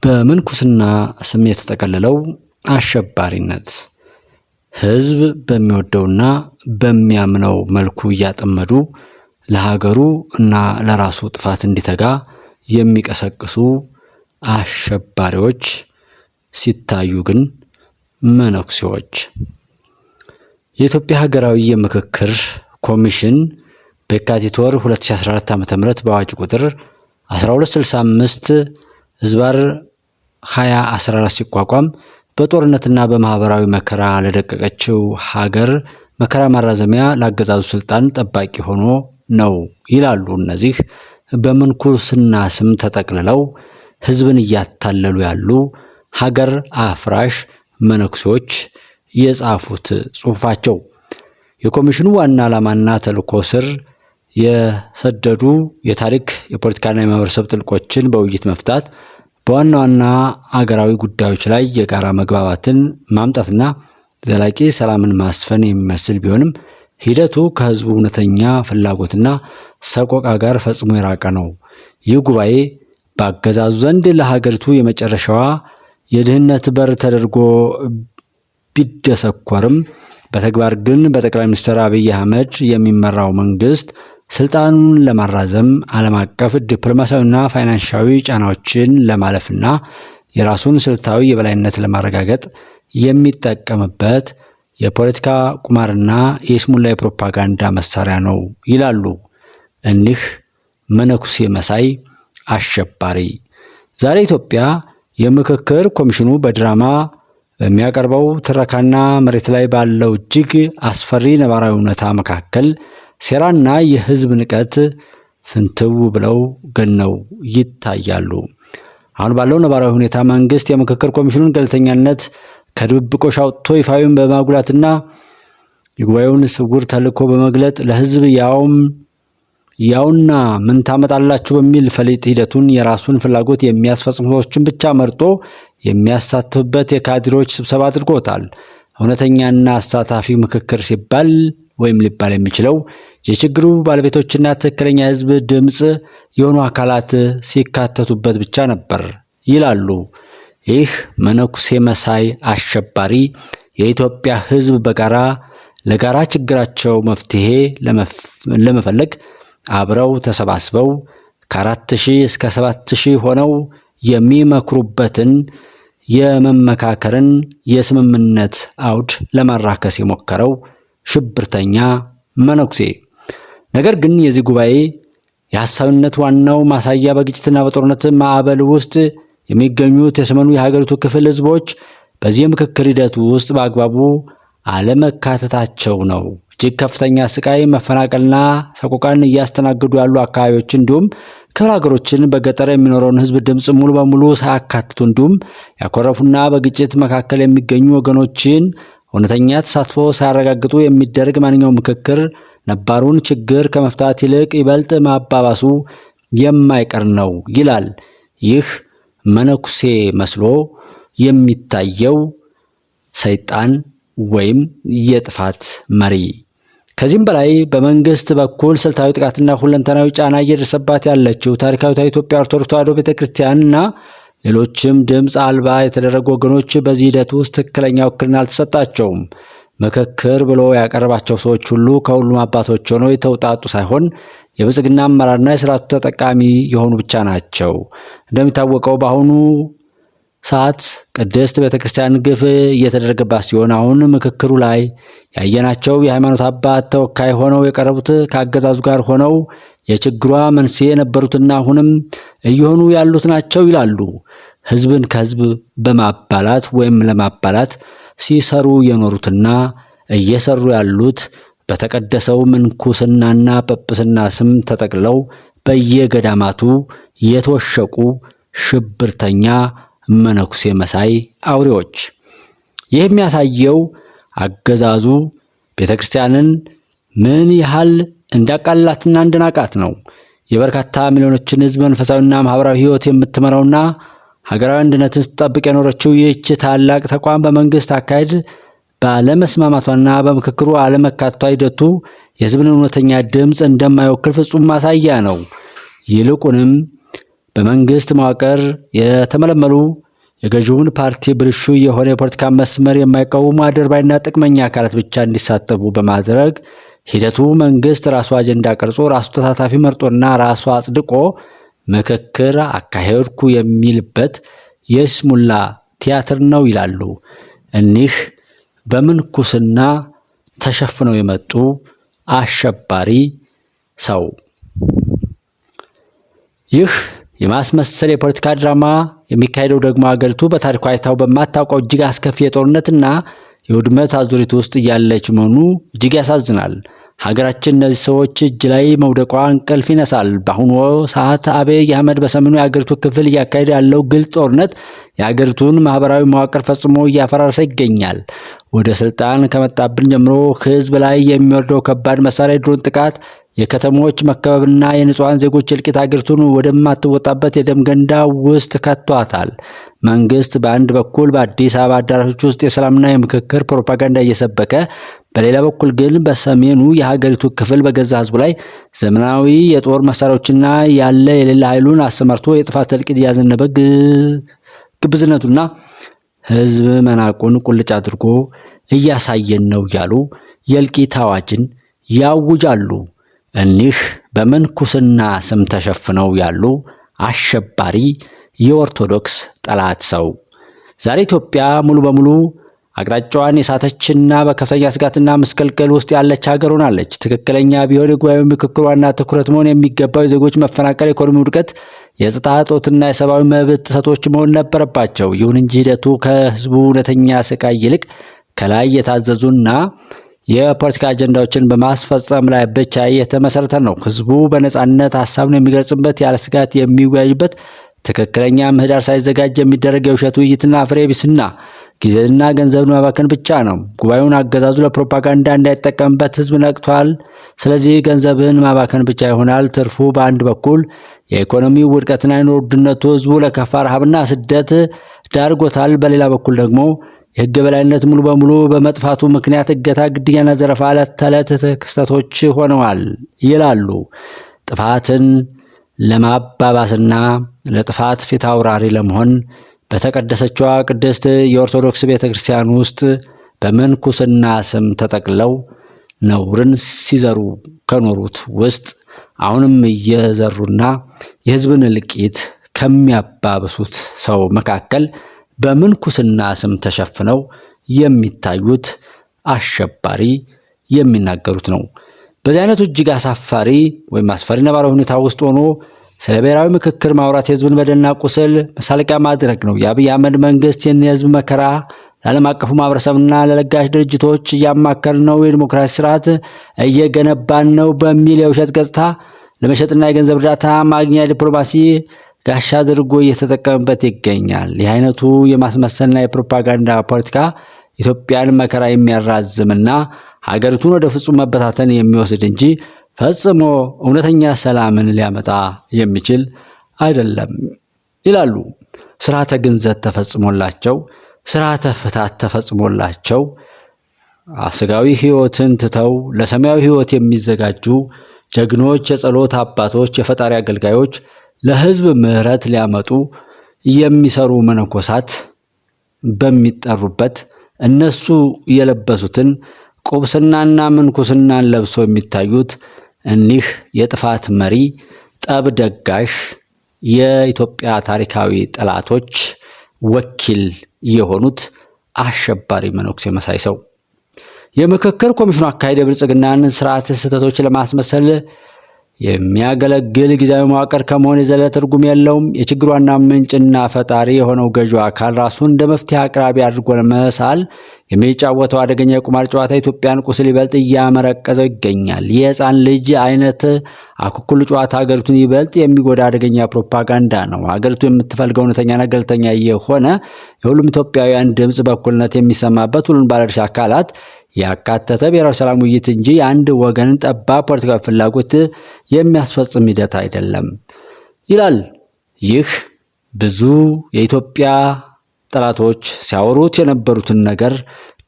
በምንኩስና ስም የተጠቀለለው አሸባሪነት ህዝብ በሚወደውና በሚያምነው መልኩ እያጠመዱ ለሀገሩ እና ለራሱ ጥፋት እንዲተጋ የሚቀሰቅሱ አሸባሪዎች ሲታዩ ግን መነኩሴዎች። የኢትዮጵያ ሀገራዊ የምክክር ኮሚሽን በየካቲት ወር 2014 ዓ.ም በአዋጅ ቁጥር 1265 ህዝባር 2014 ሲቋቋም በጦርነትና በማህበራዊ መከራ ለደቀቀችው ሀገር መከራ ማራዘሚያ ለአገዛዙ ስልጣን ጠባቂ ሆኖ ነው ይላሉ እነዚህ በምንኩስና ስም ተጠቅልለው ህዝብን እያታለሉ ያሉ ሀገር አፍራሽ መነኩሴዎች የጻፉት ጽሑፋቸው። የኮሚሽኑ ዋና ዓላማና ተልዕኮ ስር የሰደዱ የታሪክ የፖለቲካና የማህበረሰብ ጥልቆችን በውይይት መፍታት፣ በዋና ዋና አገራዊ ጉዳዮች ላይ የጋራ መግባባትን ማምጣትና ዘላቂ ሰላምን ማስፈን የሚመስል ቢሆንም ሂደቱ ከህዝቡ እውነተኛ ፍላጎትና ሰቆቃ ጋር ፈጽሞ የራቀ ነው። ይህ ጉባኤ በአገዛዙ ዘንድ ለሀገሪቱ የመጨረሻዋ የድህነት በር ተደርጎ ቢደሰኮርም በተግባር ግን በጠቅላይ ሚኒስትር አብይ አህመድ የሚመራው መንግስት ስልጣኑን ለማራዘም ዓለም አቀፍ ዲፕሎማሲያዊና ፋይናንሻዊ ጫናዎችን ለማለፍና የራሱን ስልታዊ የበላይነት ለማረጋገጥ የሚጠቀምበት የፖለቲካ ቁማርና የስሙላ የፕሮፓጋንዳ መሳሪያ ነው ይላሉ እኒህ መነኩሴ መሳይ አሸባሪ። ዛሬ ኢትዮጵያ የምክክር ኮሚሽኑ በድራማ በሚያቀርበው ትረካና መሬት ላይ ባለው እጅግ አስፈሪ ነባራዊ እውነታ መካከል ሴራና የህዝብ ንቀት ፍንትው ብለው ገነው ይታያሉ። አሁን ባለው ነባራዊ ሁኔታ መንግስት የምክክር ኮሚሽኑን ገለልተኛነት ከድብብቆሽ አውጥቶ ይፋዊን በማጉላትና የጉባኤውን ስውር ተልዕኮ በመግለጥ ለህዝብ ያውና ምን ታመጣላችሁ በሚል ፈሊጥ ሂደቱን የራሱን ፍላጎት የሚያስፈጽሙ ሰዎችን ብቻ መርጦ የሚያሳትፍበት የካድሬዎች ስብሰባ አድርጎታል። እውነተኛና አሳታፊ ምክክር ሲባል ወይም ሊባል የሚችለው የችግሩ ባለቤቶችና ትክክለኛ ህዝብ ድምፅ የሆኑ አካላት ሲካተቱበት ብቻ ነበር ይላሉ ይህ መነኩሴ መሳይ አሸባሪ። የኢትዮጵያ ህዝብ በጋራ ለጋራ ችግራቸው መፍትሄ ለመፈለግ አብረው ተሰባስበው ከ4000 እስከ 7000 ሆነው የሚመክሩበትን የመመካከርን የስምምነት አውድ ለማራከስ የሞከረው ሽብርተኛ መነኩሴ። ነገር ግን የዚህ ጉባኤ የሐሳዊነት ዋናው ማሳያ በግጭትና በጦርነት ማዕበል ውስጥ የሚገኙት የሰሜኑ የሀገሪቱ ክፍል ህዝቦች በዚህ የምክክር ሂደት ውስጥ በአግባቡ አለመካተታቸው ነው። እጅግ ከፍተኛ ስቃይ፣ መፈናቀልና ሰቆቃን እያስተናገዱ ያሉ አካባቢዎች እንዲሁም ክፍለ ሀገሮችን በገጠር የሚኖረውን ህዝብ ድምፅ ሙሉ በሙሉ ሳያካትቱ እንዲሁም ያኮረፉና በግጭት መካከል የሚገኙ ወገኖችን እውነተኛ ተሳትፎ ሳያረጋግጡ የሚደረግ ማንኛውም ምክክር ነባሩን ችግር ከመፍታት ይልቅ ይበልጥ ማባባሱ የማይቀር ነው ይላል ይህ መነኩሴ መስሎ የሚታየው ሰይጣን ወይም የጥፋት መሪ። ከዚህም በላይ በመንግስት በኩል ስልታዊ ጥቃትና ሁለንተናዊ ጫና እየደረሰባት ያለችው ታሪካዊቷ ኢትዮጵያ ኦርቶዶክስ ተዋሕዶ ቤተክርስቲያንና ሌሎችም ድምፅ አልባ የተደረጉ ወገኖች በዚህ ሂደት ውስጥ ትክክለኛ ውክልና አልተሰጣቸውም። ምክክር ብሎ ያቀረባቸው ሰዎች ሁሉ ከሁሉም አባቶች ሆነው የተውጣጡ ሳይሆን የብልጽግና አመራርና የስርዓቱ ተጠቃሚ የሆኑ ብቻ ናቸው። እንደሚታወቀው በአሁኑ ሰዓት ቅድስት ቤተክርስቲያን ግፍ እየተደረገባት ሲሆን አሁን ምክክሩ ላይ ያየናቸው የሃይማኖት አባት ተወካይ ሆነው የቀረቡት ከአገዛዙ ጋር ሆነው የችግሯ መንስኤ የነበሩትና አሁንም እየሆኑ ያሉት ናቸው ይላሉ። ህዝብን ከህዝብ በማባላት ወይም ለማባላት ሲሰሩ የኖሩትና እየሰሩ ያሉት በተቀደሰው ምንኩስናና ጵጵስና ስም ተጠቅልለው በየገዳማቱ የተወሸቁ ሽብርተኛ መነኩሴ መሳይ አውሬዎች። ይህ የሚያሳየው አገዛዙ ቤተክርስቲያንን ምን ያህል እንዳቃላትና እንደናቃት ነው። የበርካታ ሚሊዮኖችን ህዝብ መንፈሳዊና ማህበራዊ ህይወት የምትመራውና ሀገራዊ አንድነትን ስትጠብቅ የኖረችው ይህች ታላቅ ተቋም በመንግስት አካሄድ ባለመስማማቷና በምክክሩ አለመካተቷ ሂደቱ የህዝብን እውነተኛ ድምፅ እንደማይወክል ፍጹም ማሳያ ነው። ይልቁንም በመንግስት መዋቅር የተመለመሉ የገዢውን ፓርቲ ብልሹ የሆነ የፖለቲካ መስመር የማይቃወሙ አድርባይና ጥቅመኛ አካላት ብቻ እንዲሳተፉ በማድረግ ሂደቱ መንግስት ራሱ አጀንዳ ቀርጾ ራሱ ተሳታፊ መርጦና ራሱ አጽድቆ ምክክር አካሄድኩ የሚልበት የስሙላ ቲያትር ነው ይላሉ እኒህ በምንኩስና ተሸፍነው የመጡ አሸባሪ ሰው። ይህ የማስመሰል የፖለቲካ ድራማ የሚካሄደው ደግሞ አገሪቱ በታሪኳ አይታው በማታውቀው እጅግ አስከፊ የጦርነትና የውድመት አዙሪት ውስጥ እያለች መሆኑ እጅግ ያሳዝናል። ሀገራችን እነዚህ ሰዎች እጅ ላይ መውደቋ እንቅልፍ ይነሳል። በአሁኑ ሰዓት አብይ አህመድ በሰሜኑ የሀገሪቱ ክፍል እያካሄደ ያለው ግልጽ ጦርነት የሀገሪቱን ማህበራዊ መዋቅር ፈጽሞ እያፈራረሰ ይገኛል። ወደ ስልጣን ከመጣብን ጀምሮ ህዝብ ላይ የሚወርደው ከባድ መሳሪያ የድሮን ጥቃት፣ የከተሞች መከበብና የንጹሃን ዜጎች እልቂት ሀገሪቱን ወደማትወጣበት የደም ገንዳ ውስጥ ከቷታል። መንግስት በአንድ በኩል በአዲስ አበባ አዳራሾች ውስጥ የሰላምና የምክክር ፕሮፓጋንዳ እየሰበከ፣ በሌላ በኩል ግን በሰሜኑ የሀገሪቱ ክፍል በገዛ ህዝቡ ላይ ዘመናዊ የጦር መሳሪያዎችና ያለ የሌለ ኃይሉን አሰማርቶ የጥፋት እልቂት እያዘነበ ግብዝነቱና ህዝብ መናቁን ቁልጭ አድርጎ እያሳየን ነው እያሉ የእልቂት አዋጅን ያውጃሉ። እኒህ በምንኩስና ስም ተሸፍነው ያሉ አሸባሪ የኦርቶዶክስ ጠላት ሰው ዛሬ ኢትዮጵያ ሙሉ በሙሉ አቅጣጫዋን የሳተችና በከፍተኛ ስጋትና ምስቅልቅል ውስጥ ያለች ሀገር ሆናለች። ትክክለኛ ቢሆን የጉባኤው ምክክር ዋና ትኩረት መሆን የሚገባው የዜጎች መፈናቀል፣ የኢኮኖሚ ውድቀት፣ የጸጥታ እጦትና የሰብአዊ መብት ጥሰቶች መሆን ነበረባቸው። ይሁን እንጂ ሂደቱ ከህዝቡ እውነተኛ ስቃይ ይልቅ ከላይ የታዘዙና የፖለቲካ አጀንዳዎችን በማስፈጸም ላይ ብቻ የተመሰረተ ነው። ህዝቡ በነጻነት ሀሳቡን የሚገልጽበት፣ ያለ ስጋት የሚወያይበት፣ ትክክለኛ ምህዳር ሳይዘጋጅ የሚደረግ የውሸት ውይይትና ፍሬ ቢስና ጊዜና ገንዘብን ማባከን ብቻ ነው። ጉባኤውን አገዛዙ ለፕሮፓጋንዳ እንዳይጠቀምበት ህዝብ ነቅቷል። ስለዚህ ገንዘብን ማባከን ብቻ ይሆናል ትርፉ። በአንድ በኩል የኢኮኖሚ ውድቀትና የኑሮ ውድነቱ ህዝቡ ለከፋ ረሃብና ስደት ዳርጎታል። በሌላ በኩል ደግሞ የህግ በላይነት ሙሉ በሙሉ በመጥፋቱ ምክንያት እገታ፣ ግድያና ዘረፋ ዕለት ተዕለት ክስተቶች ሆነዋል ይላሉ። ጥፋትን ለማባባስና ለጥፋት ፊት አውራሪ ለመሆን በተቀደሰችዋ ቅድስት የኦርቶዶክስ ቤተክርስቲያን ውስጥ በምንኩስና ስም ተጠቅለው ነውርን ሲዘሩ ከኖሩት ውስጥ አሁንም እየዘሩና የህዝብን እልቂት ከሚያባብሱት ሰው መካከል በምንኩስና ስም ተሸፍነው የሚታዩት አሸባሪ የሚናገሩት ነው። በዚህ አይነቱ እጅግ አሳፋሪ ወይም አስፈሪ ነባራዊ ሁኔታ ውስጥ ሆኖ ስለ ብሔራዊ ምክክር ማውራት የህዝብን በደልና ቁስል መሳለቂያ ማድረግ ነው። የአብይ አህመድ መንግስት የህዝብ መከራ ለዓለም አቀፉ ማህበረሰብና ለለጋሽ ድርጅቶች እያማከር ነው፣ የዲሞክራሲ ስርዓት እየገነባን ነው በሚል የውሸት ገጽታ ለመሸጥና የገንዘብ እርዳታ ማግኛ ዲፕሎማሲ ጋሻ አድርጎ እየተጠቀመበት ይገኛል። ይህ አይነቱ የማስመሰልና የፕሮፓጋንዳ ፖለቲካ ኢትዮጵያን መከራ የሚያራዝምና ሀገሪቱን ወደ ፍጹም መበታተን የሚወስድ እንጂ ፈጽሞ እውነተኛ ሰላምን ሊያመጣ የሚችል አይደለም ይላሉ። ስርዓተ ግንዘት ተፈጽሞላቸው፣ ስርዓተ ፍታት ተፈጽሞላቸው ስጋዊ ህይወትን ትተው ለሰማያዊ ህይወት የሚዘጋጁ ጀግኖች፣ የጸሎት አባቶች፣ የፈጣሪ አገልጋዮች፣ ለህዝብ ምህረት ሊያመጡ የሚሰሩ መነኮሳት በሚጠሩበት እነሱ የለበሱትን ቁብስናና ምንኩስናን ለብሰው የሚታዩት እኒህ የጥፋት መሪ ጠብ ደጋሽ የኢትዮጵያ ታሪካዊ ጠላቶች ወኪል የሆኑት አሸባሪ መነኩሴ መሳይ ሰው የምክክር ኮሚሽኑ አካሄድ የብልጽግናን ስርዓት ስህተቶች ለማስመሰል የሚያገለግል ጊዜያዊ መዋቅር ከመሆን የዘለለ ትርጉም የለውም። የችግሩ ዋና ምንጭና ፈጣሪ የሆነው ገዢው አካል ራሱን እንደ መፍትሄ አቅራቢ አድርጎ ለመሳል የሚጫወተው አደገኛ የቁማር ጨዋታ ኢትዮጵያን ቁስል ይበልጥ እያመረቀዘው ይገኛል። የህፃን ልጅ አይነት አኩኩሉ ጨዋታ ሀገሪቱን ይበልጥ የሚጎዳ አደገኛ ፕሮፓጋንዳ ነው። ሀገሪቱ የምትፈልገው እውነተኛና ገለልተኛ የሆነ የሁሉም ኢትዮጵያውያን ድምፅ በእኩልነት የሚሰማበት ሁሉን ባለድርሻ አካላት ያካተተ ብሔራዊ ሰላም ውይይት እንጂ የአንድ ወገንን ጠባብ ፖለቲካዊ ፍላጎት የሚያስፈጽም ሂደት አይደለም ይላል። ይህ ብዙ የኢትዮጵያ ጠላቶች ሲያወሩት የነበሩትን ነገር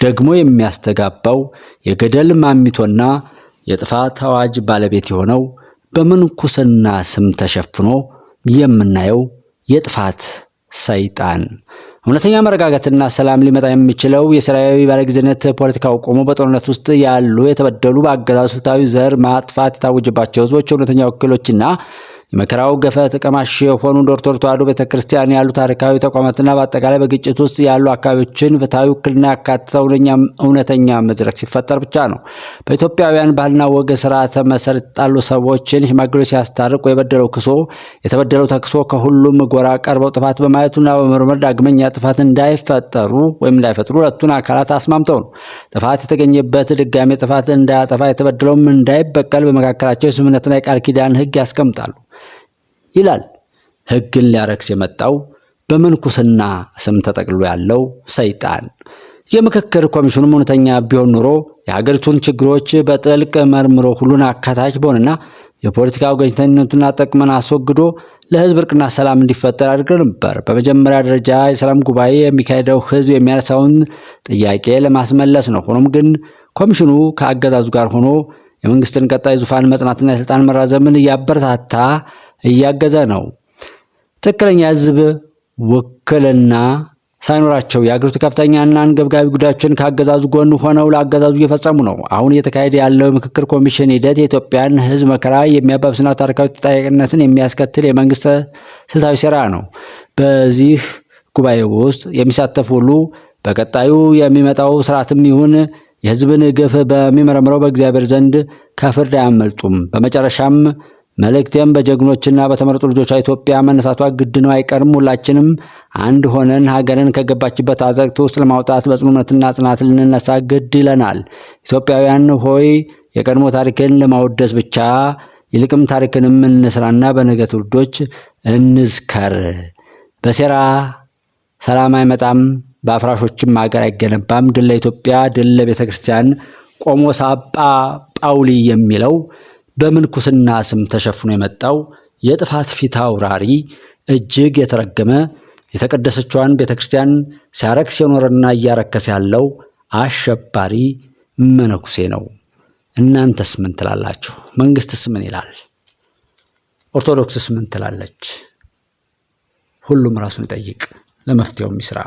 ደግሞ የሚያስተጋባው የገደል ማሚቶና የጥፋት አዋጅ ባለቤት የሆነው በምንኩስና ስም ተሸፍኖ የምናየው የጥፋት ሰይጣን። እውነተኛ መረጋጋትና ሰላም ሊመጣ የሚችለው የሰራዊ ባለጊዜነት ፖለቲካው ቆሞ በጦርነት ውስጥ ያሉ የተበደሉ በአገዛዙ ስልታዊ ዘር ማጥፋት የታወጀባቸው ህዝቦች እውነተኛ ወኪሎችና የመከራው ገፈት ቀማሽ የሆኑ ኦርቶዶክስ ተዋሕዶ ቤተክርስቲያን ያሉ ታሪካዊ ተቋማትና በአጠቃላይ በግጭት ውስጥ ያሉ አካባቢዎችን ፍትሐዊ ውክልና ያካትተው እውነተኛ መድረክ ሲፈጠር ብቻ ነው። በኢትዮጵያውያን ባህልና ወግ ስርዓተ መሰረት የተጣሉ ሰዎችን ሽማግሌዎች ሲያስታርቁ የበደለው ክሶ የተበደለው ተክሶ ከሁሉም ጎራ ቀርበው ጥፋት በማየቱና በመርመር ዳግመኛ ጥፋት እንዳይፈጠሩ ወይም እንዳይፈጥሩ ሁለቱን አካላት አስማምተው ነው። ጥፋት የተገኘበት ድጋሜ ጥፋት እንዳያጠፋ የተበደለውም እንዳይበቀል በመካከላቸው የስምምነትና የቃል ኪዳን ህግ ያስቀምጣሉ ይላል። ህግን ሊያረክስ የመጣው በምንኩስና ስም ተጠቅሎ ያለው ሰይጣን። የምክክር ኮሚሽኑም እውነተኛ ቢሆን ኑሮ የሀገሪቱን ችግሮች በጥልቅ መርምሮ ሁሉን አካታች በሆነና የፖለቲካ ወገንተኝነቱን ጥቅምን አስወግዶ ለህዝብ እርቅና ሰላም እንዲፈጠር አድርገው ነበር። በመጀመሪያ ደረጃ የሰላም ጉባኤ የሚካሄደው ህዝብ የሚያነሳውን ጥያቄ ለማስመለስ ነው። ሆኖም ግን ኮሚሽኑ ከአገዛዙ ጋር ሆኖ የመንግስትን ቀጣይ ዙፋን መጽናትና የስልጣን መራዘምን እያበረታታ እያገዘ ነው። ትክክለኛ ህዝብ ውክልና ሳይኖራቸው የአገሪቱ ከፍተኛና አንገብጋቢ ጉዳዮችን ከአገዛዙ ጎን ሆነው ለአገዛዙ እየፈጸሙ ነው። አሁን እየተካሄደ ያለው የምክክር ኮሚሽን ሂደት የኢትዮጵያን ህዝብ መከራ የሚያባብስና ታሪካዊ ተጠያቂነትን የሚያስከትል የመንግስት ስልታዊ ሴራ ነው። በዚህ ጉባኤ ውስጥ የሚሳተፉ ሁሉ በቀጣዩ የሚመጣው ስርዓትም ይሁን የህዝብን ግፍ በሚመረምረው በእግዚአብሔር ዘንድ ከፍርድ አያመልጡም። በመጨረሻም መልእክቴም በጀግኖችና በተመረጡ ልጆቿ ኢትዮጵያ መነሳቷ ግድ ነው፣ አይቀርም። ሁላችንም አንድ ሆነን ሀገርን ከገባችበት አዘቅት ውስጥ ለማውጣት በጽኑ እምነትና ጽናት ልንነሳ ግድ ይለናል። ኢትዮጵያውያን ሆይ የቀድሞ ታሪክን ለማወደስ ብቻ ይልቅም ታሪክንም እንስራና በነገ ትውልዶች እንዝከር። በሴራ ሰላም አይመጣም፣ በአፍራሾችም ሀገር አይገነባም። ድል ለኢትዮጵያ፣ ድል ለቤተክርስቲያን። ቆሞስ አባ ጳውሊ የሚለው በምንኩስና ስም ተሸፍኖ የመጣው የጥፋት ፊት አውራሪ እጅግ የተረገመ የተቀደሰችዋን ቤተክርስቲያን ሲያረክስ የኖረና እያረከሰ ያለው አሸባሪ መነኩሴ ነው። እናንተስ ምን ትላላችሁ? መንግስትስ ምን ይላል? ኦርቶዶክስስ ምን ትላለች? ሁሉም ራሱን ይጠይቅ፣ ለመፍትሄውም ይስራ።